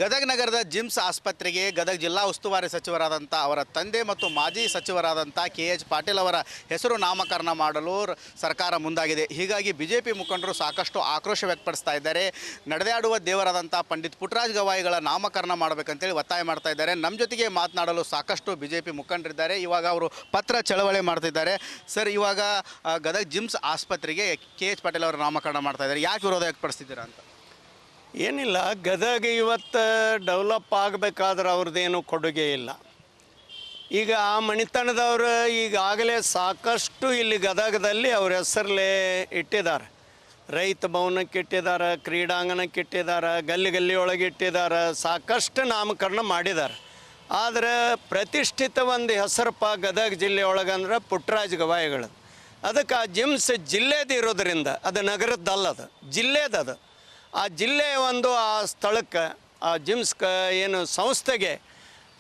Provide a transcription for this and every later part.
ಗದಗ ನಗರದ ಜಿಮ್ಸ್ ಆಸ್ಪತ್ರೆಗೆ ಗದಗ ಜಿಲ್ಲಾ ಉಸ್ತುವಾರಿ ಸಚಿವರಾದಂಥ ಅವರ ತಂದೆ ಮತ್ತು ಮಾಜಿ ಸಚಿವರಾದಂಥ KH ಪಾಟೀಲ್ ಅವರ ಹೆಸರು ನಾಮಕರಣ ಮಾಡಲು ಸರ್ಕಾರ ಮುಂದಾಗಿದೆ. ಹೀಗಾಗಿ ಬಿಜೆಪಿ ಮುಖಂಡರು ಸಾಕಷ್ಟು ಆಕ್ರೋಶ ವ್ಯಕ್ತಪಡಿಸ್ತಾ ಇದ್ದಾರೆ. ನಡೆದಾಡುವ ದೇವರಾದಂಥ ಪಂಡಿತ್ ಪುಟ್ಟರಾಜ ಗವಾಯಿಗಳ ನಾಮಕರಣ ಮಾಡಬೇಕಂತೇಳಿ ಒತ್ತಾಯ ಮಾಡ್ತಾ ಇದ್ದಾರೆ. ನಮ್ಮ ಜೊತೆಗೆ ಮಾತನಾಡಲು ಸಾಕಷ್ಟು ಬಿಜೆಪಿ ಮುಖಂಡರಿದ್ದಾರೆ. ಇವಾಗ ಅವರು ಪತ್ರ ಚಳವಳಿ ಮಾಡ್ತಿದ್ದಾರೆ. ಸರ್, ಇವಾಗ ಗದಗ ಜಿಮ್ಸ್ ಆಸ್ಪತ್ರೆಗೆ KH ಪಾಟೀಲ್ ಅವರ ನಾಮಕರಣ ಮಾಡ್ತಾ ಇದ್ದಾರೆ. ಯಾಕೆ ವಿರೋಧ ವ್ಯಕ್ತಪಡಿಸ್ತಿದ್ದೀರಾ ಅಂತ? ಏನಿಲ್ಲ, ಗದಗ ಇವತ್ತು ಡೆವಲಪ್ ಆಗಬೇಕಾದ್ರೆ ಅವ್ರದ್ದೇನು ಕೊಡುಗೆ ಇಲ್ಲ. ಈಗ ಆ ಮಣಿತನದವರು ಈಗಾಗಲೇ ಸಾಕಷ್ಟು ಇಲ್ಲಿ ಗದಗದಲ್ಲಿ ಅವ್ರ ಹೆಸರಲ್ಲೇ ಇಟ್ಟಿದ್ದಾರೆ. ರೈತ ಭವನಕ್ಕೆ ಇಟ್ಟಿದ್ದಾರೆ, ಕ್ರೀಡಾಂಗಣಕ್ಕೆ ಇಟ್ಟಿದ್ದಾರೆ, ಗಲ್ಲಿ ಒಳಗೆ ಇಟ್ಟಿದ್ದಾರೆ, ಸಾಕಷ್ಟು ನಾಮಕರಣ ಮಾಡಿದ್ದಾರೆ. ಆದರೆ ಪ್ರತಿಷ್ಠಿತ ಒಂದು ಹೆಸರಪ್ಪ ಗದಗ ಜಿಲ್ಲೆ ಒಳಗಂದ್ರೆ ಪುಟ್ಟರಾಜ ಗವಾಯಿಗಳು. ಅದಕ್ಕೆ ಆ ಜಿಮ್ಸ್ ಜಿಲ್ಲೆದು ಇರೋದ್ರಿಂದ ಅದು ನಗರದ್ದಲ್ಲದು, ಜಿಲ್ಲೆದದು. ಆ ಜಿಲ್ಲೆಯ ಒಂದು ಆ ಸ್ಥಳಕ್ಕೆ ಆ ಜಿಮ್ಸ್ಗೆ ಏನು ಸಂಸ್ಥೆಗೆ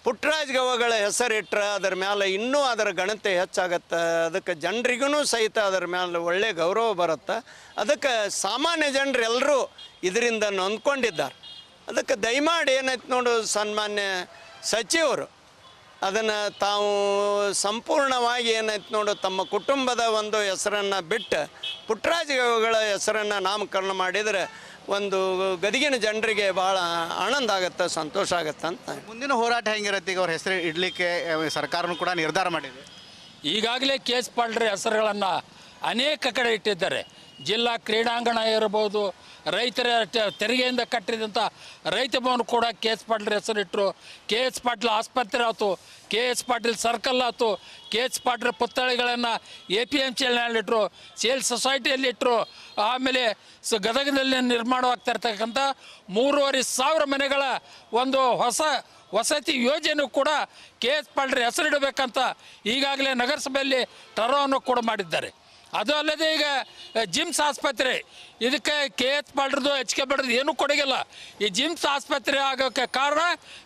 ಪುಟ್ಟರಾಜ ಗವಾಯಿಗಳ ಹೆಸರಿಟ್ಟರೆ ಅದರ ಮೇಲೆ ಇನ್ನೂ ಅದರ ಗಣತೆ ಹೆಚ್ಚಾಗತ್ತೆ. ಅದಕ್ಕೆ ಜನರಿಗೂ ಸಹಿತ ಅದರ ಮೇಲೆ ಒಳ್ಳೆಯ ಗೌರವ ಬರುತ್ತೆ. ಅದಕ್ಕೆ ಸಾಮಾನ್ಯ ಜನರೆಲ್ಲರೂ ಇದರಿಂದ ನೊಂದ್ಕೊಂಡಿದ್ದಾರೆ. ಅದಕ್ಕೆ ದಯಮಾಡಿ ಏನೈತೆ ನೋಡು, ಸನ್ಮಾನ್ಯ ಸಚಿವರು ಅದನ್ನು ತಾವು ಸಂಪೂರ್ಣವಾಗಿ ಏನೈತೆ ನೋಡು ತಮ್ಮ ಕುಟುಂಬದ ಒಂದು ಹೆಸರನ್ನು ಬಿಟ್ಟು ಪುಟ್ಟರಾಜ ಗವಾಯಿಗಳ ಹೆಸರನ್ನು ನಾಮಕರಣ ಮಾಡಿದರೆ ಒಂದು ಗದಗಿನ ಜನರಿಗೆ ಭಾಳ ಆನಂದ ಆಗುತ್ತೆ, ಸಂತೋಷ ಆಗುತ್ತೆ ಅಂತ. ಮುಂದಿನ ಹೋರಾಟ ಹೆಂಗಿರುತ್ತೆ? ಈಗ ಅವ್ರ ಹೆಸರು ಇಡಲಿಕ್ಕೆ ಸರ್ಕಾರನೂ ಕೂಡ ನಿರ್ಧಾರ ಮಾಡಿದೆ. ಈಗಾಗಲೇ KH ಪಾಟೀಲ್ ಹೆಸರುಗಳನ್ನು ಅನೇಕ ಕಡೆ ಇಟ್ಟಿದ್ದಾರೆ. ಜಿಲ್ಲಾ ಕ್ರೀಡಾಂಗಣ ಇರ್ಬೋದು, ರೈತರ ತೆರಿಗೆಯಿಂದ ಕಟ್ಟಿದಂಥ ರೈತ ಭವನ ಕೂಡ KH ಪಾಟೀಲ್ ಹೆಸರಿಟ್ಟರು. KH ಪಾಟೀಲ್ ಆಸ್ಪತ್ರೆ ಆಯ್ತು, KH ಪಾಟೀಲ್ ಸರ್ಕಲ್ ಆಯ್ತು, KH ಪಾಟೀಲ್ ಪುತ್ಥಳಿಗಳನ್ನು APMCಯಲ್ಲಿಟ್ಟರು, ಸೇಲ್ಸ್ ಸೊಸೈಟಿಯಲ್ಲಿಟ್ಟರು. ಆಮೇಲೆ ಗದಗದಲ್ಲಿ ನಿರ್ಮಾಣವಾಗ್ತಾ ಇರ್ತಕ್ಕಂಥ 3,500 ಮನೆಗಳ ಒಂದು ಹೊಸ ವಸತಿ ಯೋಜನೆ ಕೂಡ KH ಪಾಟೀಲ್ ಹೆಸರಿಡಬೇಕಂತ ಈಗಾಗಲೇ ನಗರಸಭೆಯಲ್ಲಿ ಠರಾವನ್ನು ಕೂಡ ಮಾಡಿದ್ದಾರೆ. ಅದು ಅಲ್ಲದೆ ಈಗ ಜಿಮ್ಸ್ ಆಸ್ಪತ್ರೆ, ಇದಕ್ಕೆ KH ಪಾಟೀಲ್ದು HK ಪಾಟೀಲ್ದು ಏನೂ ಕೊಡಗಿಲ್ಲ. ಈ ಜಿಮ್ಸ್ ಆಸ್ಪತ್ರೆ ಆಗೋಕ್ಕೆ ಕಾರಣ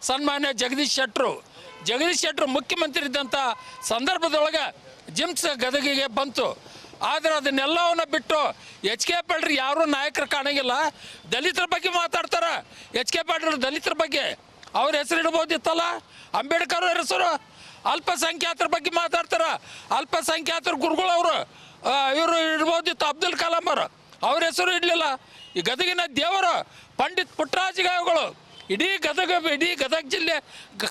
ಸನ್ಮಾನ್ಯ ಜಗದೀಶ್ ಶೆಟ್ಟರು ಮುಖ್ಯಮಂತ್ರಿ ಇದ್ದಂಥ ಸಂದರ್ಭದೊಳಗೆ ಜಿಮ್ಸ್ ಗದಗಿಗೆ ಬಂತು. ಆದರೆ ಅದನ್ನೆಲ್ಲವನ್ನು ಬಿಟ್ಟು HK ಪಾಟೀಲ್ ಯಾರೂ ನಾಯಕರು ಕಾಣಂಗಿಲ್ಲ. ದಲಿತರ ಬಗ್ಗೆ ಮಾತಾಡ್ತಾರೆ. HK ಪಾಟೀಲ್ ದಲಿತರ ಬಗ್ಗೆ ಅವ್ರ ಹೆಸರು ಇಡ್ಬೋದಿತ್ತಲ್ಲ, ಅಂಬೇಡ್ಕರ್ ಅವ್ರ ಹೆಸರು. ಅಲ್ಪಸಂಖ್ಯಾತರ ಬಗ್ಗೆ ಮಾತಾಡ್ತಾರೆ. ಅಲ್ಪಸಂಖ್ಯಾತರ ಗುರುಗಳವರು ಇವರು ಇಡ್ಬೋದಿತ್ತು, ಅಬ್ದುಲ್ ಕಲಾಂ ಅವರು, ಅವ್ರ ಹೆಸರು ಇಡಲಿಲ್ಲ. ಈ ಗದಗಿನ ದೇವರು ಪಂಡಿತ್ ಪುಟ್ಟರಾಜ ಗವಾಯಿಗಳು. ಇಡೀ ಗದಗ ಜಿಲ್ಲೆ,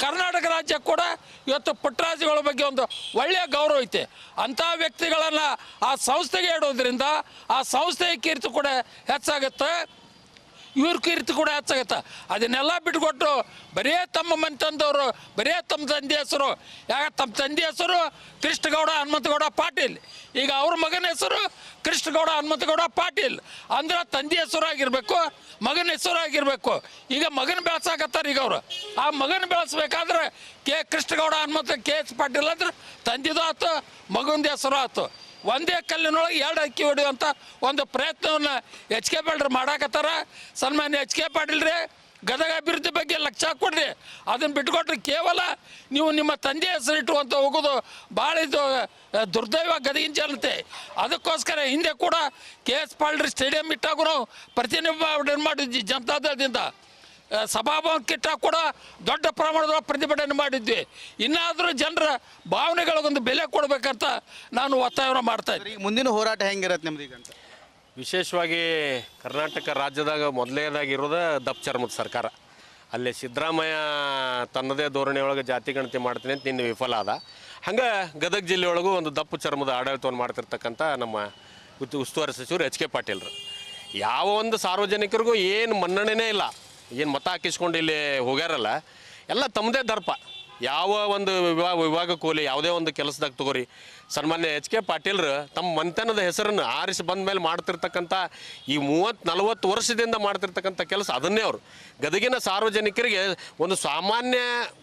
ಕರ್ನಾಟಕ ರಾಜ್ಯ ಕೂಡ ಇವತ್ತು ಪುಟ್ಟರಾಜಗಳ ಬಗ್ಗೆ ಒಂದು ಒಳ್ಳೆಯ ಗೌರವ ಐತೆ. ಅಂಥ ವ್ಯಕ್ತಿಗಳನ್ನು ಆ ಸಂಸ್ಥೆಗೆ ಇಡೋದ್ರಿಂದ ಆ ಸಂಸ್ಥೆಯ ಕೀರ್ತಿ ಕೂಡ ಹೆಚ್ಚಾಗುತ್ತೆ, ಇವ್ರ ಕೀರ್ತಿ ಕೂಡ ಹೆಚ್ಚಾಗುತ್ತೆ. ಅದನ್ನೆಲ್ಲ ಬಿಟ್ಕೊಟ್ಟು ಬರೀ ತಮ್ಮ ಮನೆ ತಂದವರು, ಬರೀ ತಮ್ಮ ತಂದೆ ಹೆಸರು, ಯಾಕೆ ತಮ್ಮ ತಂದೆ ಹೆಸರು ಕೃಷ್ಣಗೌಡ ಹನುಮಂತಗೌಡ ಪಾಟೀಲ್, ಈಗ ಅವ್ರ ಮಗನ ಹೆಸರು ಕೃಷ್ಣಗೌಡ ಹನುಮಂತಗೌಡ ಪಾಟೀಲ್ ಅಂದ್ರೆ ತಂದೆ ಹೆಸರು ಆಗಿರಬೇಕು, ಮಗನ ಹೆಸರು ಆಗಿರಬೇಕು. ಈಗ ಮಗನ ಬೆಳೆಸಾಕತ್ತಾರೆ. ಈಗ ಅವರು ಆ ಮಗನ ಬೆಳೆಸ್ಬೇಕಾದ್ರೆ ಕೃಷ್ಣಗೌಡ ಹನುಮಂತ KH ಪಾಟೀಲ್ ಅಂದ್ರೆ ತಂದೆದು ಆಯ್ತು, ಮಗನ ಹೆಸರು ಆಯ್ತು. ಒಂದೇ ಕಲ್ಲಿನೊಳಗೆ 2 ಅಕ್ಕಿ ಹೊಡೆಯುವಂಥ ಒಂದು ಪ್ರಯತ್ನವನ್ನು HK ಪಾಟೀಲ್ ಮಾಡಾಕತ್ತಾರ. ಸನ್ಮಾನ್ಯ HK ಪಾಟೀಲ್ರೇ, ಗದಗ ಅಭಿವೃದ್ಧಿ ಬಗ್ಗೆ ಲಕ್ಷ್ಯ ಕೊಡ್ರಿ. ಅದನ್ನು ಬಿಟ್ಕೊಟ್ರೆ ಕೇವಲ ನೀವು ನಿಮ್ಮ ತಂದೆ ಹೆಸರಿಟ್ಟುವಂತ ಹೋಗೋದು ಭಾಳ ಇದು ದುರ್ದೈವ ಗದಗಿನ ಜನತೆ. ಅದಕ್ಕೋಸ್ಕರ ಹಿಂದೆ ಕೂಡ KH ಪಾಟೀಲ್ ಸ್ಟೇಡಿಯಂ ಇಟ್ಟಾಗೂ ನಾವು ಪ್ರತಿಭಟನೆ ಮಾಡಿದ್ವಿ. ಜನತಾದಳದಿಂದ ಸಭಾಭವನಕ್ಕಿಟ್ಟ ಕೂಡ ದೊಡ್ಡ ಪ್ರಮಾಣದ ಪ್ರತಿಭಟನೆ ಮಾಡಿದ್ವಿ. ಇನ್ನಾದರೂ ಜನರ ಭಾವನೆಗಳಿಗೊಂದು ಬೆಲೆ ಕೊಡಬೇಕಂತ ನಾನು ಒತ್ತಾಯವನ್ನು ಮಾಡ್ತಾ ಇದ್ದೀನಿ. ಮುಂದಿನ ಹೋರಾಟ ಹೆಂಗಿರತ್ತೆ ನಿಮ್ದು? ಈಗ ಅಂತ ವಿಶೇಷವಾಗಿ ಕರ್ನಾಟಕ ರಾಜ್ಯದಾಗ ಮೊದಲನೇದಾಗಿರೋದು ದಪ್ಪ ಚರ್ಮದ ಸರ್ಕಾರ. ಅಲ್ಲಿ ಸಿದ್ದರಾಮಯ್ಯ ತನ್ನದೇ ಧೋರಣೆಯೊಳಗೆ ಜಾತಿ ಗಣತಿ ಮಾಡ್ತೀನಿ ಅಂತ ನಿನ್ನೆ ವಿಫಲ ಆದ. ಹಂಗೆ ಗದಗ ಜಿಲ್ಲೆಯೊಳಗೂ ಒಂದು ದಪ್ಪ ಚರ್ಮದ ಆಡಳಿತವನ್ನು ಮಾಡ್ತಿರ್ತಕ್ಕಂಥ ನಮ್ಮ ಉಸ್ತುವಾರಿ ಸಚಿವರು HK ಪಾಟೀಲ್ರು ಯಾವ ಒಂದು ಸಾರ್ವಜನಿಕರಿಗೂ ಏನು ಮನ್ನಣೆನೇ ಇಲ್ಲ. ಏನು ಮತ ಹಾಕಿಸ್ಕೊಂಡು ಇಲ್ಲಿ ಹೋಗ್ಯಾರಲ್ಲ, ಎಲ್ಲ ತಮ್ಮದೇ ದರ್ಪ. ಯಾವ ಒಂದು ವಿಭಾಗ ಕೂಲಿ ಯಾವುದೇ ಒಂದು ಕೆಲಸದಾಗ ತಗೋರಿ, ಸನ್ಮಾನ್ಯ HK ಪಾಟೀಲ್ರು ತಮ್ಮ ಮನೆತನದ ಹೆಸರನ್ನು ಆರಿಸಿ ಬಂದ ಮೇಲೆ ಮಾಡ್ತಿರ್ತಕ್ಕಂಥ ಈ 30-40 ವರ್ಷದಿಂದ ಮಾಡ್ತಿರ್ತಕ್ಕಂಥ ಕೆಲಸ ಅದನ್ನೇ ಅವರು ಗದಗಿನ ಸಾರ್ವಜನಿಕರಿಗೆ ಒಂದು ಸಾಮಾನ್ಯ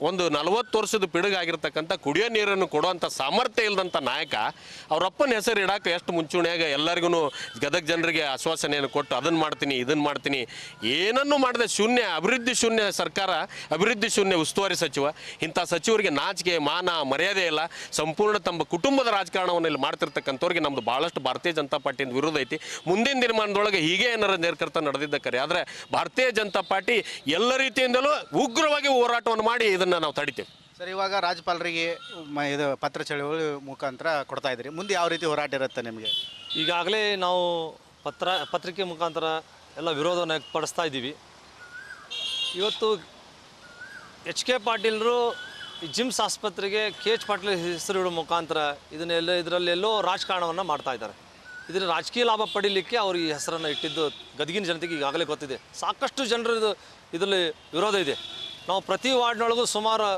ಒಂದು 40 ವರ್ಷದ ಪಿಡುಗಾಗಿರ್ತಕ್ಕಂಥ ಕುಡಿಯೋ ನೀರನ್ನು ಕೊಡುವಂಥ ಸಾಮರ್ಥ್ಯ ಇಲ್ಲದಂಥ ನಾಯಕ ಅವರಪ್ಪನ ಹೆಸರು ಇಡಕ್ಕೆ ಎಷ್ಟು ಮುಂಚೂಣಿಯಾಗ ಎಲ್ಲರಿಗೂ ಗದಗ ಜನರಿಗೆ ಆಶ್ವಾಸನೆಯನ್ನು ಕೊಟ್ಟು ಅದನ್ನು ಮಾಡ್ತೀನಿ ಇದನ್ನು ಮಾಡ್ತೀನಿ ಏನನ್ನೂ ಮಾಡದೆ ಶೂನ್ಯ, ಅಭಿವೃದ್ಧಿ ಶೂನ್ಯ ಸರ್ಕಾರ, ಅಭಿವೃದ್ಧಿ ಶೂನ್ಯ ಉಸ್ತುವಾರಿ ಸಚಿವ, ಇಂಥ ಸಚಿವರಿಗೆ ನಾಚಿಕೆ ಮಾನ ಮರ್ಯಾದೆ ಇಲ್ಲ. ಸಂಪೂರ್ಣ ತಮ್ಮ ಕುಟುಂಬದ ರಾಜಕಾರಣವನ್ನು ಇಲ್ಲಿ ಮಾಡ್ತಿರ್ತಕ್ಕಂಥವ್ರಿಗೆ ನಮ್ಮದು ಭಾಳಷ್ಟು ಭಾರತೀಯ ಜನತಾ ಪಾರ್ಟಿಯಿಂದ ವಿರೋಧ ಐತಿ. ಮುಂದಿನ ದಿನಮಾನದೊಳಗೆ ಹೀಗೆ ಏನಾರ ನೇರ್ಕರ್ತ ನಡೆದಿದ್ದ ಕರೆ, ಆದರೆ ಭಾರತೀಯ ಜನತಾ ಪಾರ್ಟಿ ಎಲ್ಲ ರೀತಿಯಿಂದಲೂ ಉಗ್ರವಾಗಿ ಹೋರಾಟವನ್ನು ಮಾಡಿ ಇದನ್ನು ನಾವು ತಡಿತೇವೆ. ಸರ್, ಇವಾಗ ರಾಜ್ಯಪಾಲರಿಗೆ ಇದು ಪತ್ರ ಚಳವಳಿ ಮುಖಾಂತರ ಕೊಡ್ತಾ ಇದ್ದೀರಿ, ಮುಂದೆ ಯಾವ ರೀತಿ ಹೋರಾಟ ಇರುತ್ತೆ ನಿಮಗೆ? ಈಗಾಗಲೇ ನಾವು ಪತ್ರಿಕೆ ಮುಖಾಂತರ ಎಲ್ಲ ವಿರೋಧವನ್ನು ವ್ಯಕ್ತಪಡಿಸ್ತಾ ಇದ್ದೀವಿ. ಇವತ್ತು HK ಪಾಟೀಲರು ಜಿಮ್ಸ್ ಆಸ್ಪತ್ರೆಗೆ KH ಪಾಟೀಲ್ ಹೆಸರು ಇಡೋ ಮುಖಾಂತರ ಇದರಲ್ಲೆಲ್ಲೋ ರಾಜಕಾರಣವನ್ನು ಮಾಡ್ತಾ ಇದ್ದಾರೆ. ಇದರ ರಾಜಕೀಯ ಲಾಭ ಪಡೀಲಿಕ್ಕೆ ಅವರು ಈ ಹೆಸರನ್ನು ಇಟ್ಟಿದ್ದು ಗದಗಿನ ಜನತೆಗೆ ಈಗಾಗಲೇ ಗೊತ್ತಿದೆ. ಸಾಕಷ್ಟು ಜನರು ಇದರಲ್ಲಿ ವಿರೋಧ ಇದೆ. ನಾವು ಪ್ರತಿ ವಾರ್ಡ್ನೊಳಗೂ ಸುಮಾರು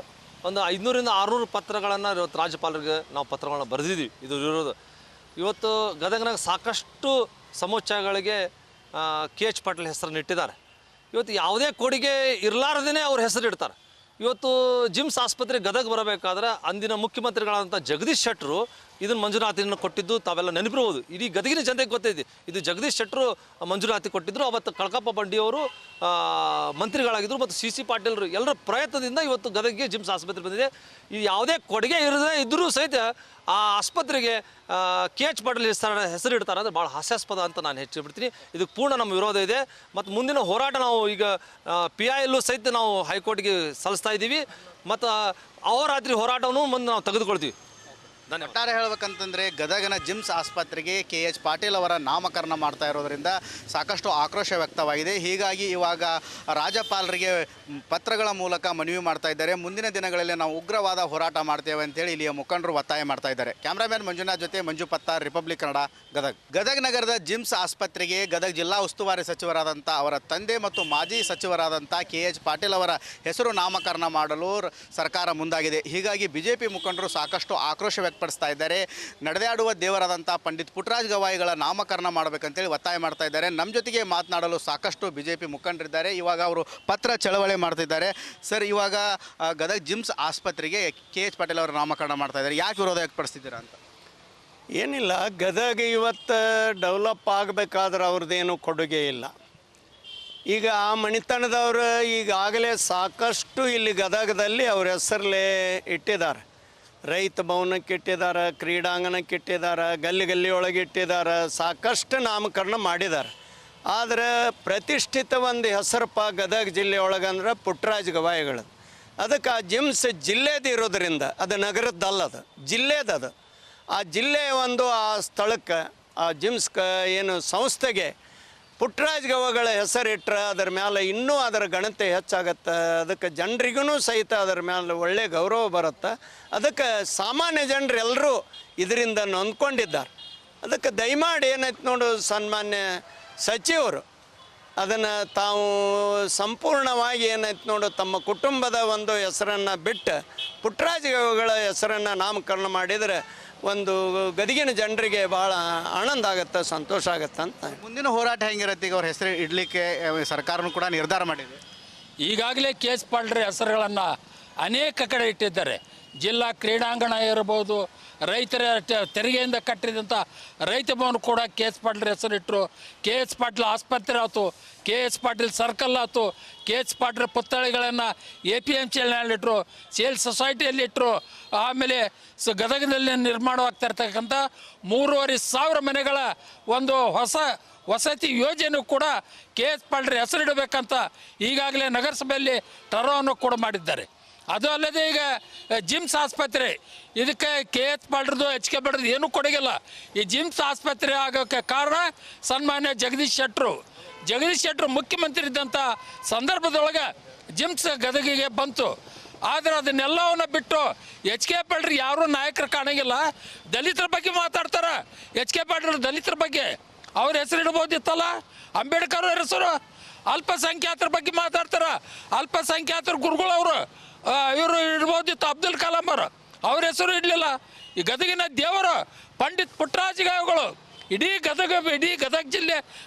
ಒಂದು 500 ರಿಂದ 600 ಪತ್ರಗಳನ್ನು ಇವತ್ತು ರಾಜ್ಯಪಾಲರಿಗೆ ನಾವು ಪತ್ರಗಳನ್ನು ಬರೆದಿದ್ದೀವಿ ಇದು ವಿರೋಧ. ಇವತ್ತು ಗದಗನಾಗ ಸಾಕಷ್ಟು ಸಮುಚ್ಚಯಗಳಿಗೆ KH ಪಾಟೀಲ್ ಹೆಸರನ್ನು ಇಟ್ಟಿದ್ದಾರೆ. ಇವತ್ತು ಯಾವುದೇ ಕೊಡುಗೆ ಇರಲಾರ್ದೇ ಅವ್ರ ಹೆಸರು ಇಡ್ತಾರೆ. ಇವತ್ತು ಜಿಮ್ಸ್ ಆಸ್ಪತ್ರೆ ಗದಗ ಬರಬೇಕಾದ್ರೆ ಅಂದಿನ ಮುಖ್ಯಮಂತ್ರಿಗಳಾದಂಥ ಜಗದೀಶ್ ಶೆಟ್ಟರು ಇದನ್ನು ಮಂಜೂರಾತಿಯನ್ನು ಕೊಟ್ಟಿದ್ದು ತಾವೆಲ್ಲ ನೆನಪಿರ್ಬೋದು. ಇಡೀ ಗದಗಿನ ಜನತೆಗೆ ಗೊತ್ತೈತಿ ಇದು ಜಗದೀಶ್ ಶೆಟ್ಟರು ಮಂಜೂರಾತಿ ಕೊಟ್ಟಿದ್ದರು. ಅವತ್ತು ಕಳಕಪ್ಪ ಬಂಡಿಯವರು ಮಂತ್ರಿಗಳಾಗಿದ್ದರು ಮತ್ತು CC ಪಾಟೀಲರು ಎಲ್ಲರ ಪ್ರಯತ್ನದಿಂದ ಇವತ್ತು ಗದಗಿಗೆ ಜಿಮ್ಸ್ ಆಸ್ಪತ್ರೆ ಬಂದಿದೆ. ಈ ಯಾವುದೇ ಕೊಡುಗೆ ಇರದೇ ಇದ್ದರೂ ಸಹಿತ ಆ ಆಸ್ಪತ್ರೆಗೆ KH ಪಾಟೀಲ್ ಹೆಸರು ಇಡ್ತಾರೆ ಅಂದರೆ ಭಾಳ ಹಾಸ್ಯಾಸ್ಪದ ಅಂತ ನಾನು ಹೆಚ್ಚಿಬಿಡ್ತೀನಿ. ಇದಕ್ಕೆ ಪೂರ್ಣ ನಮ್ಮ ವಿರೋಧ ಇದೆ. ಮತ್ತು ಮುಂದಿನ ಹೋರಾಟ ನಾವು ಈಗ PILೂ ಸಹಿತ ನಾವು ಹೈಕೋರ್ಟ್ಗೆ ಸಲ್ಲಿಸ್ತಾ ಇದ್ದೀವಿ ಮತ್ತು ಅಹೋರಾತ್ರಿ ಹೋರಾಟವನ್ನು ಮುಂದೆ ನಾವು ತೆಗೆದುಕೊಳ್ತೀವಿ. ಒಟ್ಟಾರೆ ಹೇಳ್ಬೇಕಂತಂದರೆ ಗದಗನ ಜಿಮ್ಸ್ ಆಸ್ಪತ್ರೆಗೆ KH ಪಾಟೀಲ್ ಅವರ ನಾಮಕರಣ ಮಾಡ್ತಾ ಇರೋದರಿಂದ ಸಾಕಷ್ಟು ಆಕ್ರೋಶ ವ್ಯಕ್ತವಾಗಿದೆ. ಹೀಗಾಗಿ ಇವಾಗ ರಾಜ್ಯಪಾಲರಿಗೆ ಪತ್ರಗಳ ಮೂಲಕ ಮನವಿ ಮಾಡ್ತಾ ಇದ್ದಾರೆ. ಮುಂದಿನ ದಿನಗಳಲ್ಲಿ ನಾವು ಉಗ್ರವಾದ ಹೋರಾಟ ಮಾಡ್ತೇವೆ ಅಂತೇಳಿ ಇಲ್ಲಿಯ ಮುಖಂಡರು ಒತ್ತಾಯ ಮಾಡ್ತಾ ಇದ್ದಾರೆ. ಕ್ಯಾಮ್ರಾಮ್ಯಾನ್ ಮಂಜುನಾಥ್ ಜೊತೆ ಮಂಜು ಪತ್ತಾರ್, ರಿಪಬ್ಲಿಕ್ ಕನ್ನಡ, ಗದಗ್. ಗದಗ್ ನಗರದ ಜಿಮ್ಸ್ ಆಸ್ಪತ್ರೆಗೆ ಗದಗ ಜಿಲ್ಲಾ ಉಸ್ತುವಾರಿ ಸಚಿವರಾದಂಥ ಅವರ ತಂದೆ ಮತ್ತು ಮಾಜಿ ಸಚಿವರಾದಂಥ KH ಪಾಟೀಲ್ ಅವರ ಹೆಸರು ನಾಮಕರಣ ಮಾಡಲು ಸರ್ಕಾರ ಮುಂದಾಗಿದೆ. ಹೀಗಾಗಿ BJP ಮುಖಂಡರು ಸಾಕಷ್ಟು ಆಕ್ರೋಶ ವ್ಯಕ್ತಪಡಿಸ್ತಾ ಇದ್ದಾರೆ. ನಡೆದಾಡುವ ದೇವರಾದಂಥ ಪಂಡಿತ್ ಪುಟ್ಟರಾಜ ಗವಾಯಿಗಳ ನಾಮಕರಣ ಮಾಡಬೇಕಂತೇಳಿ ಒತ್ತಾಯ ಮಾಡ್ತಾ ಇದ್ದಾರೆ. ನಮ್ಮ ಜೊತೆಗೆ ಮಾತನಾಡಲು ಸಾಕಷ್ಟು BJP ಮುಖಂಡರಿದ್ದಾರೆ. ಇವಾಗ ಅವರು ಪತ್ರ ಚಳವಳಿ ಮಾಡ್ತಿದ್ದಾರೆ. ಸರ್, ಇವಾಗ ಗದಗ ಜಿಮ್ಸ್ ಆಸ್ಪತ್ರೆಗೆ KH ಪಾಟೀಲ್ ಅವರ ನಾಮಕರಣ ಮಾಡ್ತಾ ಇದ್ದಾರೆ, ಯಾಕೆ ವಿರೋಧ ವ್ಯಕ್ತಪಡಿಸ್ತಿದ್ದೀರಾ ಅಂತ? ಏನಿಲ್ಲ, ಗದಗ ಇವತ್ತು ಡೆವಲಪ್ ಆಗಬೇಕಾದ್ರೆ ಅವ್ರದ್ದೇನು ಕೊಡುಗೆ ಇಲ್ಲ. ಈಗ ಆ ಮಣಿತನದವರು ಈಗಾಗಲೇ ಸಾಕಷ್ಟು ಇಲ್ಲಿ ಗದಗದಲ್ಲಿ ಅವ್ರ ಹೆಸರಲ್ಲೇ ಇಟ್ಟಿದ್ದಾರೆ. ರೈತ ಭವನಕ್ಕೆ ಇಟ್ಟಿದ್ದಾರೆ, ಕ್ರೀಡಾಂಗಣಕ್ಕೆ ಇಟ್ಟಿದ್ದಾರೆ, ಗಲ್ಲಿ ಒಳಗೆ ಇಟ್ಟಿದ್ದಾರೆ, ಸಾಕಷ್ಟು ನಾಮಕರಣ ಮಾಡಿದ್ದಾರೆ. ಆದರೆ ಪ್ರತಿಷ್ಠಿತ ಒಂದು ಹೆಸರಪ್ಪ ಗದಗ ಜಿಲ್ಲೆ ಒಳಗಂದ್ರೆ ಪುಟ್ಟರಾಜ ಗವಾಯಿಗಳು. ಅದಕ್ಕೆ ಆ ಜಿಮ್ಸ್ ಜಿಲ್ಲೆದು ಇರೋದ್ರಿಂದ ಅದು ನಗರದ್ದಲ್ಲ, ಅದು ಜಿಲ್ಲೆದದು. ಆ ಜಿಲ್ಲೆಯ ಒಂದು ಆ ಸ್ಥಳಕ್ಕೆ ಆ ಜಿಮ್ಸ್ ಏನು ಸಂಸ್ಥೆಗೆ ಪುಟ್ಟರಾಜ ಗವಾಯಿಗಳ ಹೆಸರಿಟ್ಟರೆ ಅದರ ಮೇಲೆ ಇನ್ನೂ ಅದರ ಘನತೆ ಹೆಚ್ಚಾಗತ್ತೆ. ಅದಕ್ಕೆ ಜನರಿಗೂ ಸಹಿತ ಅದರ ಮೇಲೆ ಒಳ್ಳೆಯ ಗೌರವ ಬರುತ್ತೆ. ಅದಕ್ಕೆ ಸಾಮಾನ್ಯ ಜನರು ಎಲ್ಲರೂ ಇದರಿಂದ ನೊಂದ್ಕೊಂಡಿದ್ದಾರೆ. ಅದಕ್ಕೆ ದಯಮಾಡಿ ಏನೈತೆ ನೋಡು, ಸನ್ಮಾನ್ಯ ಸಚಿವರು ಅದನ್ನು ತಾವು ಸಂಪೂರ್ಣವಾಗಿ ಏನೈತೆ ನೋಡು ತಮ್ಮ ಕುಟುಂಬದ ಒಂದು ಹೆಸರನ್ನು ಬಿಟ್ಟು ಪುಟ್ಟರಾಜ ಗವಾಯಿಗಳ ಹೆಸರನ್ನು ನಾಮಕರಣ ಮಾಡಿದರೆ ಒಂದು ಗದಗಿನ ಜನರಿಗೆ ಭಾಳ ಆನಂದ ಆಗುತ್ತೆ, ಸಂತೋಷ ಆಗುತ್ತೆ ಅಂತ. ಮುಂದಿನ ಹೋರಾಟ ಹೆಂಗಿರುತ್ತೆ? ಈಗ ಅವ್ರ ಹೆಸರು ಇಡಲಿಕ್ಕೆ ಸರ್ಕಾರನೂ ಕೂಡ ನಿರ್ಧಾರ ಮಾಡಿದೆ. ಈಗಾಗಲೇ KH ಪಾಟೀಲ್ ಹೆಸರುಗಳನ್ನು ಅನೇಕ ಕಡೆ ಇಟ್ಟಿದ್ದಾರೆ. ಜಿಲ್ಲಾ ಕ್ರೀಡಾಂಗಣ ಇರ್ಬೋದು, ರೈತರ ತೆರಿಗೆಯಿಂದ ಕಟ್ಟಿದಂಥ ರೈತ ಭವನ ಕೂಡ KH ಪಾಟೀಲ್ ಹೆಸರಿಟ್ಟರು. KH ಪಾಟೀಲ್ ಆಸ್ಪತ್ರೆ ಆಯಿತು, KH ಪಾಟೀಲ್ ಸರ್ಕಲ್ ಆಯಿತು, KH ಪಾಟೀಲ್ ಪುತ್ಥಳಿಗಳನ್ನು APMCಯಲ್ಲಿಟ್ಟರು, ಸೇಲ್ಸ್ ಸೊಸೈಟಿಯಲ್ಲಿಟ್ಟರು. ಆಮೇಲೆ ಗದಗದಲ್ಲಿ ನಿರ್ಮಾಣವಾಗ್ತಾ ಇರ್ತಕ್ಕಂಥ 3,500 ಮನೆಗಳ ಒಂದು ವಸತಿ ಯೋಜನೆ ಕೂಡ KH ಪಾಟೀಲ್ ಹೆಸರಿಡಬೇಕಂತ ಈಗಾಗಲೇ ನಗರಸಭೆಯಲ್ಲಿ ಠರಾವನ್ನು ಕೂಡ ಮಾಡಿದ್ದಾರೆ. ಅದು ಅಲ್ಲದೆ ಈಗ ಜಿಮ್ಸ್ ಆಸ್ಪತ್ರೆ ಇದಕ್ಕೆ KH ಪಾಟೀಲ್ದು HK ಪಾಟೀಲ್ದು ಏನೂ ಕೊಡಗಿಲ್ಲ. ಈ ಜಿಮ್ಸ್ ಆಸ್ಪತ್ರೆ ಆಗೋಕ್ಕೆ ಕಾರಣ ಸನ್ಮಾನ್ಯ ಜಗದೀಶ್ ಶೆಟ್ಟರು ಮುಖ್ಯಮಂತ್ರಿ ಇದ್ದಂಥ ಸಂದರ್ಭದೊಳಗೆ ಜಿಮ್ಸ್ ಗದಗಿಗೆ ಬಂತು. ಆದರೆ ಅದನ್ನೆಲ್ಲವನ್ನು ಬಿಟ್ಟು HK ಪಾಟೀಲ್ ಯಾರೂ ನಾಯಕರು ಕಾಣಂಗಿಲ್ಲ. ದಲಿತರ ಬಗ್ಗೆ ಮಾತಾಡ್ತಾರೆ. HK ಪಾಟೀಲ್ ದಲಿತರ ಬಗ್ಗೆ ಅವ್ರ ಹೆಸರು ಇಡ್ಬೋದಿತ್ತಲ್ಲ, ಅಂಬೇಡ್ಕರ್ ಅವ್ರ ಹೆಸರು. ಅಲ್ಪಸಂಖ್ಯಾತರ ಬಗ್ಗೆ ಮಾತಾಡ್ತಾರೆ. ಅಲ್ಪಸಂಖ್ಯಾತರ ಗುರುಗಳವರು ಇವರು ಇಡ್ಬೋದಿತ್ತು, ಅಬ್ದುಲ್ ಕಲಾಂ ಅವರು, ಅವ್ರ ಹೆಸರು ಇಡಲಿಲ್ಲ. ಈ ಗದಗಿನ ದೇವರು ಪಂಡಿತ್ ಪುಟ್ಟರಾಜ ಗವಾಯಿಗಳು ಇಡೀ ಗದಗ ಜಿಲ್ಲೆ,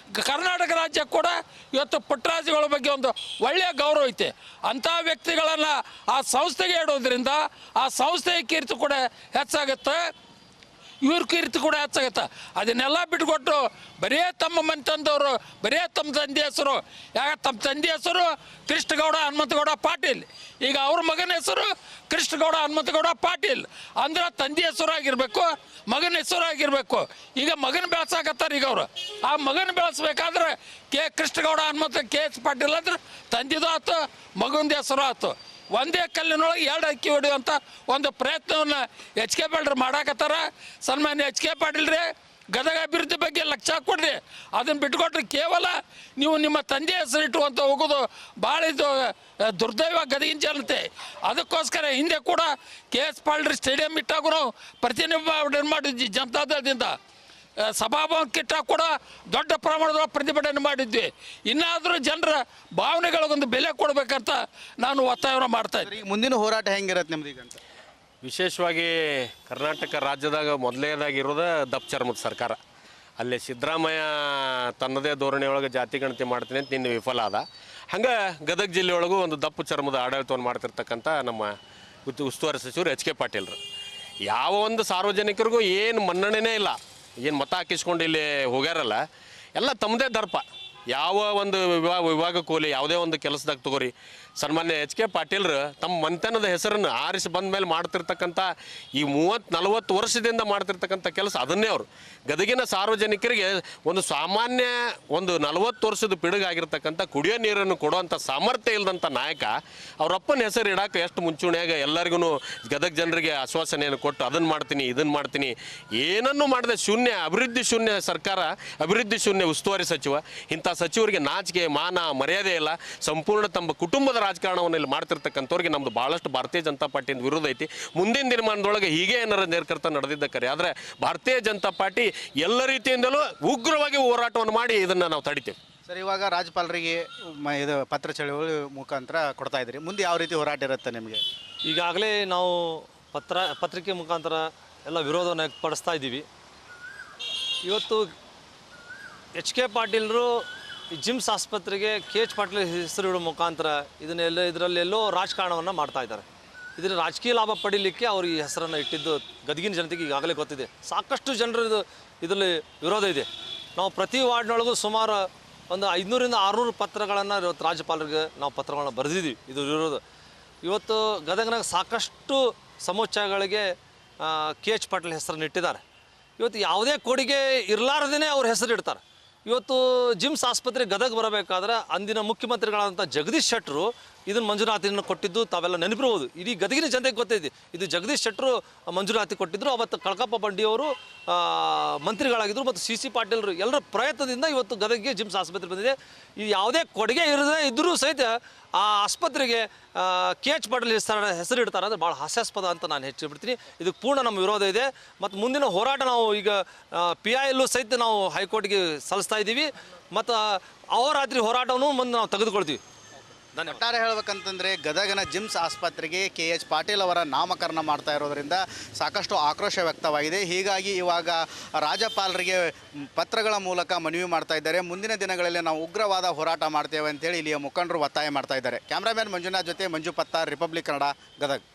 ಕರ್ನಾಟಕ ರಾಜ್ಯ ಕೂಡ ಇವತ್ತು ಪುಟ್ಟರಾಜಗಳ ಬಗ್ಗೆ ಒಂದು ಒಳ್ಳೆಯ ಗೌರವ ಐತೆ. ಅಂಥ ವ್ಯಕ್ತಿಗಳನ್ನು ಆ ಸಂಸ್ಥೆಗೆ ಇಡೋದ್ರಿಂದ ಆ ಸಂಸ್ಥೆಯ ಕೀರ್ತಿ ಕೂಡ ಹೆಚ್ಚಾಗುತ್ತೆ. ಇವ್ರ ಕೀರ್ತಿ ಕೂಡ ಹೆಚ್ಚಾಗತ್ತೆ. ಅದನ್ನೆಲ್ಲ ಬಿಟ್ಕೊಟ್ಟು ಬರೇ ತಮ್ಮ ಮನೆ ತಂದವರು, ಬರೇ ತಮ್ಮ ತಂದೆ ಹೆಸರು, ಯಾಕೆ ತಮ್ಮ ತಂದೆ ಹೆಸರು ಕೃಷ್ಣಗೌಡ ಹನುಮಂತಗೌಡ ಪಾಟೀಲ್, ಈಗ ಅವ್ರ ಮಗನ ಹೆಸರು ಕೃಷ್ಣಗೌಡ ಹನುಮಂತಗೌಡ ಪಾಟೀಲ್ ಅಂದ್ರೆ ತಂದೆ ಹೆಸರು ಆಗಿರಬೇಕು, ಮಗನ ಹೆಸರು ಆಗಿರಬೇಕು. ಈಗ ಮಗನ ಬೆಳೆಸಾಕತ್ತಾರೆ ಈಗ ಅವರು. ಆ ಮಗನ ಬೆಳೆಸ್ಬೇಕಾದ್ರೆ ಕೃಷ್ಣಗೌಡ ಹನುಮಂತ KH ಪಾಟೀಲ್ ಅಂದ್ರೆ ತಂದೆದು ಆಯ್ತು, ಮಗನ ಹೆಸರು ಆಯ್ತು. ಒಂದೇ ಕಲ್ಲಿನೊಳಗೆ 2 ಅಕ್ಕಿ ಹೊಡೆಯುವಂಥ ಒಂದು ಪ್ರಯತ್ನವನ್ನು HK ಪಾಟೀಲ್ ಮಾಡಾಕತ್ತಾರ. ಸನ್ಮಾನ್ಯ HK ಪಾಟೀಲ್ರೇ, ಗದಗ ಅಭಿವೃದ್ಧಿ ಬಗ್ಗೆ ಲಕ್ಷ್ಯ ಕೊಡ್ರಿ. ಅದನ್ನು ಬಿಟ್ಕೊಟ್ರೆ ಕೇವಲ ನೀವು ನಿಮ್ಮ ತಂದೆ ಹೆಸರಿಟ್ಟು ಅಂತ ಹೋಗೋದು ಭಾಳ ಇದು ದುರ್ದೈವ ಗದಗಿನ ಜನತೆ. ಅದಕ್ಕೋಸ್ಕರ ಹಿಂದೆ ಕೂಡ KH ಪಾಟೀಲ್ ಸ್ಟೇಡಿಯಂ ಇಟ್ಟಾಗೂ ನಾವು ಪ್ರತಿಭಟನೆ ಮಾಡಿದ್ವಿ. ಜನತಾದಳದಿಂದ ಸಭಾಭವನಕ್ಕಿಟ್ಟ ಕೂಡ ದೊಡ್ಡ ಪ್ರಮಾಣದ ಪ್ರತಿಭಟನೆ ಮಾಡಿದ್ವಿ. ಇನ್ನಾದರೂ ಜನರ ಭಾವನೆಗಳಿಗೊಂದು ಬೆಲೆ ಕೊಡಬೇಕಂತ ನಾನು ಒತ್ತಾಯವನ್ನು ಮಾಡ್ತಾ ಇದ್ದೀನಿ. ಈಗ ಮುಂದಿನ ಹೋರಾಟ ಹೆಂಗಿರತ್ತೆ ನಿಮ್ದು ಈಗ ಅಂತ? ವಿಶೇಷವಾಗಿ ಕರ್ನಾಟಕ ರಾಜ್ಯದಾಗ ಮೊದಲನೇದಾಗಿರೋದು ದಪ್ಪ ಚರ್ಮದ ಸರ್ಕಾರ. ಅಲ್ಲಿ ಸಿದ್ದರಾಮಯ್ಯ ತನ್ನದೇ ಧೋರಣೆ ಒಳಗೆ ಜಾತಿ ಗಣತಿ ಮಾಡ್ತೀನಿ ಅಂತ ನಿನ್ನೆ ವಿಫಲ ಆದ. ಹಂಗೆ ಗದಗ ಜಿಲ್ಲೆಯೊಳಗೂ ಒಂದು ದಪ್ಪ ಚರ್ಮದ ಆಡಳಿತವನ್ನು ಮಾಡ್ತಿರ್ತಕ್ಕಂಥ ನಮ್ಮ ಉಸ್ತುವಾರಿ ಸಚಿವರು HK ಪಾಟೀಲ್ರು ಯಾವ ಒಂದು ಸಾರ್ವಜನಿಕರಿಗೂ ಏನು ಮನ್ನಣೆನೇ ಇಲ್ಲ. ಏನು ಮತ ಹಾಕಿಸ್ಕೊಂಡು ಇಲ್ಲಿ ಹೋಗ್ಯಾರಲ್ಲ, ಎಲ್ಲ ತಮ್ಮದೇ ದರ್ಪ. ಯಾವ ಒಂದು ವಿಭಾಗಕ್ಕೆ ಹೋಗಲಿ, ಯಾವುದೇ ಒಂದು ಕೆಲಸದಾಗ ತಗೋರಿ, ಸನ್ಮಾನ್ಯ HK ಪಾಟೀಲ್ರು ತಮ್ಮ ಮನೆತನದ ಹೆಸರನ್ನು ಆರಿಸಿ ಬಂದ ಮೇಲೆ ಮಾಡ್ತಿರ್ತಕ್ಕಂಥ ಈ 30-40 ವರ್ಷದಿಂದ ಮಾಡ್ತಿರ್ತಕ್ಕಂಥ ಕೆಲಸ ಅದನ್ನೇ ಅವರು ಗದಗಿನ ಸಾರ್ವಜನಿಕರಿಗೆ ಒಂದು ಸಾಮಾನ್ಯ ಒಂದು 40 ವರ್ಷದ ಪಿಡುಗಾಗಿರ್ತಕ್ಕಂಥ ಕುಡಿಯೋ ನೀರನ್ನು ಕೊಡುವಂಥ ಸಾಮರ್ಥ್ಯ ಇಲ್ಲದಂಥ ನಾಯಕ ಅವರಪ್ಪನ ಹೆಸರು ಇಡಕ್ಕೆ ಎಷ್ಟು ಮುಂಚೂಣಿಯಾಗ ಎಲ್ಲರಿಗೂ ಗದಗ ಜನರಿಗೆ ಆಶ್ವಾಸನೆಯನ್ನು ಕೊಟ್ಟು ಅದನ್ನು ಮಾಡ್ತೀನಿ ಇದನ್ನು ಮಾಡ್ತೀನಿ ಏನನ್ನೂ ಮಾಡದೆ ಶೂನ್ಯ ಅಭಿವೃದ್ಧಿ ಶೂನ್ಯ ಸರ್ಕಾರ, ಅಭಿವೃದ್ಧಿ ಶೂನ್ಯ ಉಸ್ತುವಾರಿ ಸಚಿವ. ಇಂಥ ಸಚಿವರಿಗೆ ನಾಚಿಕೆ ಮಾನ ಮರ್ಯಾದೆ ಇಲ್ಲ. ಸಂಪೂರ್ಣ ತಮ್ಮ ಕುಟುಂಬದ ರಾಜಕಾರಣವನ್ನು ಇಲ್ಲಿ ಮಾಡ್ತಿರ್ತಕ್ಕಂಥವ್ರಿಗೆ ನಮ್ಮದು ಭಾಳಷ್ಟು ಭಾರತೀಯ ಜನತಾ ಪಾರ್ಟಿಯಿಂದ ವಿರೋಧ ಐತಿ. ಮುಂದಿನ ದಿನಮಾನದೊಳಗೆ ಹೀಗೆ ಏನಾರ ನೇರ್ಕರ್ತ ನಡೆದಿದ್ದ ಕರೆ ಆದರೆ ಭಾರತೀಯ ಜನತಾ ಪಾರ್ಟಿ ಎಲ್ಲ ರೀತಿಯಿಂದಲೂ ಉಗ್ರವಾಗಿ ಹೋರಾಟವನ್ನು ಮಾಡಿ ಇದನ್ನು ನಾವು ತಡಿತೇವೆ. ಸರ್, ಇವಾಗ ರಾಜ್ಯಪಾಲರಿಗೆ ಇದು ಪತ್ರ ಚಳವಳಿ ಮುಖಾಂತರ ಕೊಡ್ತಾ ಇದ್ದೀರಿ. ಮುಂದೆ ಯಾವ ರೀತಿ ಹೋರಾಟ ಇರುತ್ತೆ ನಿಮಗೆ? ಈಗಾಗಲೇ ನಾವು ಪತ್ರಿಕೆ ಮುಖಾಂತರ ಎಲ್ಲ ವಿರೋಧವನ್ನು ವ್ಯಕ್ತಪಡಿಸ್ತಾ ಇದ್ದೀವಿ. ಇವತ್ತು HK ಪಾಟೀಲರು ಜಿಮ್ಸ್ ಆಸ್ಪತ್ರೆಗೆ KH ಪಾಟೀಲ್ ಹೆಸರು ಇಡೋ ಮುಖಾಂತರ ಇದರಲ್ಲೆಲ್ಲೋ ರಾಜಕಾರಣವನ್ನು ಮಾಡ್ತಾ ಇದ್ದಾರೆ. ಇದನ್ನು ರಾಜಕೀಯ ಲಾಭ ಪಡೀಲಿಕ್ಕೆ ಅವರು ಈ ಹೆಸರನ್ನು ಇಟ್ಟಿದ್ದು ಗದಗಿನ ಜನತೆಗೆ ಈಗಾಗಲೇ ಗೊತ್ತಿದೆ. ಸಾಕಷ್ಟು ಜನರು ಇದರಲ್ಲಿ ವಿರೋಧ ಇದೆ. ನಾವು ಪ್ರತಿ ವಾರ್ಡ್ನೊಳಗೂ ಸುಮಾರು ಒಂದು 500-600 ಪತ್ರಗಳನ್ನು ಇವತ್ತು ರಾಜ್ಯಪಾಲರಿಗೆ ನಾವು ಪತ್ರಗಳನ್ನು ಬರೆದಿದ್ದೀವಿ ಇದು ವಿರೋಧ. ಇವತ್ತು ಗದಗನಾಗ ಸಾಕಷ್ಟು ಸಮುಚ್ಚಯಗಳಿಗೆ KH ಪಾಟೀಲ್ ಹೆಸರನ್ನು ಇಟ್ಟಿದ್ದಾರೆ. ಇವತ್ತು ಯಾವುದೇ ಕೊಡುಗೆ ಇರಲಾರ್ದೇ ಅವ್ರ ಹೆಸರು ಇಡ್ತಾರೆ. ಇವತ್ತು ಜಿಮ್ಸ್ ಆಸ್ಪತ್ರೆ ಗದಗ ಬರಬೇಕಾದ್ರೆ ಅಂದಿನ ಮುಖ್ಯಮಂತ್ರಿಗಳಾದಂಥ ಜಗದೀಶ್ ಶೆಟ್ಟರು ಇದನ್ನು ಮಂಜೂರಾತಿಯನ್ನು ಕೊಟ್ಟಿದ್ದು ತಾವೆಲ್ಲ ನೆನಪಿರ್ಬೋದು. ಇಡೀ ಗದಗಿನ ಜನತೆಗೆ ಗೊತ್ತೈತಿ ಇದು ಜಗದೀಶ್ ಶೆಟ್ಟರು ಮಂಜೂರಾತಿ ಕೊಟ್ಟಿದ್ದರು. ಅವತ್ತು ಕಳಕಪ್ಪ ಬಂಡಿಯವರು ಮಂತ್ರಿಗಳಾಗಿದ್ದರು ಮತ್ತು CC ಪಾಟೀಲರು ಎಲ್ಲರ ಪ್ರಯತ್ನದಿಂದ ಇವತ್ತು ಗದಗಿಗೆ ಜಿಮ್ಸ್ ಆಸ್ಪತ್ರೆ ಬಂದಿದೆ. ಇದು ಯಾವುದೇ ಕೊಡುಗೆ ಇರದೇ ಇದ್ದರೂ ಸಹಿತ ಆ ಆಸ್ಪತ್ರೆಗೆ KH ಪಾಟೀಲ್ ಹೆಸರಿಡ್ತಾರೆ ಅಂದರೆ ಭಾಳ ಹಾಸ್ಯಾಸ್ಪದ ಅಂತ ನಾನು ಹೆಚ್ಚಿಬಿಡ್ತೀನಿ. ಇದಕ್ಕೆ ಪೂರ್ಣ ನಮ್ಮ ವಿರೋಧ ಇದೆ. ಮತ್ತು ಮುಂದಿನ ಹೋರಾಟ ನಾವು ಈಗ PILಲ್ಲೂ ಸಹಿತ ನಾವು ಹೈಕೋರ್ಟ್ಗೆ ಸಲ್ಲಿಸ್ತಾ ಇದ್ದೀವಿ. ಮತ್ತು ಅಹೋರಾತ್ರಿ ಹೋರಾಟವನ್ನು ಮುಂದೆ ನಾವು ತೆಗೆದುಕೊಳ್ತೀವಿ. ಒಟ್ಟಾರೆ ಹೇಳ್ಬೇಕಂತಂದರೆ ಗದಗನ ಜಿಮ್ಸ್ ಆಸ್ಪತ್ರೆಗೆ KH ಪಾಟೀಲ್ ಅವರ ನಾಮಕರಣ ಮಾಡ್ತಾ ಇರೋದರಿಂದ ಸಾಕಷ್ಟು ಆಕ್ರೋಶ ವ್ಯಕ್ತವಾಗಿದೆ. ಹೀಗಾಗಿ ಇವಾಗ ರಾಜ್ಯಪಾಲರಿಗೆ ಪತ್ರಗಳ ಮೂಲಕ ಮನವಿ ಮಾಡ್ತಾ ಇದ್ದಾರೆ. ಮುಂದಿನ ದಿನಗಳಲ್ಲಿ ನಾವು ಉಗ್ರವಾದ ಹೋರಾಟ ಮಾಡ್ತೇವೆ ಅಂತೇಳಿ ಇಲ್ಲಿಯ ಮುಖಂಡರು ಒತ್ತಾಯ ಮಾಡ್ತಾ ಇದ್ದಾರೆ. ಕ್ಯಾಮ್ರಾಮ್ಯಾನ್ ಮಂಜುನಾಥ್ ಜೊತೆ ಮಂಜು ಪತ್ತಾರ್, ರಿಪಬ್ಲಿಕ್ ಕನ್ನಡ, ಗದಗ.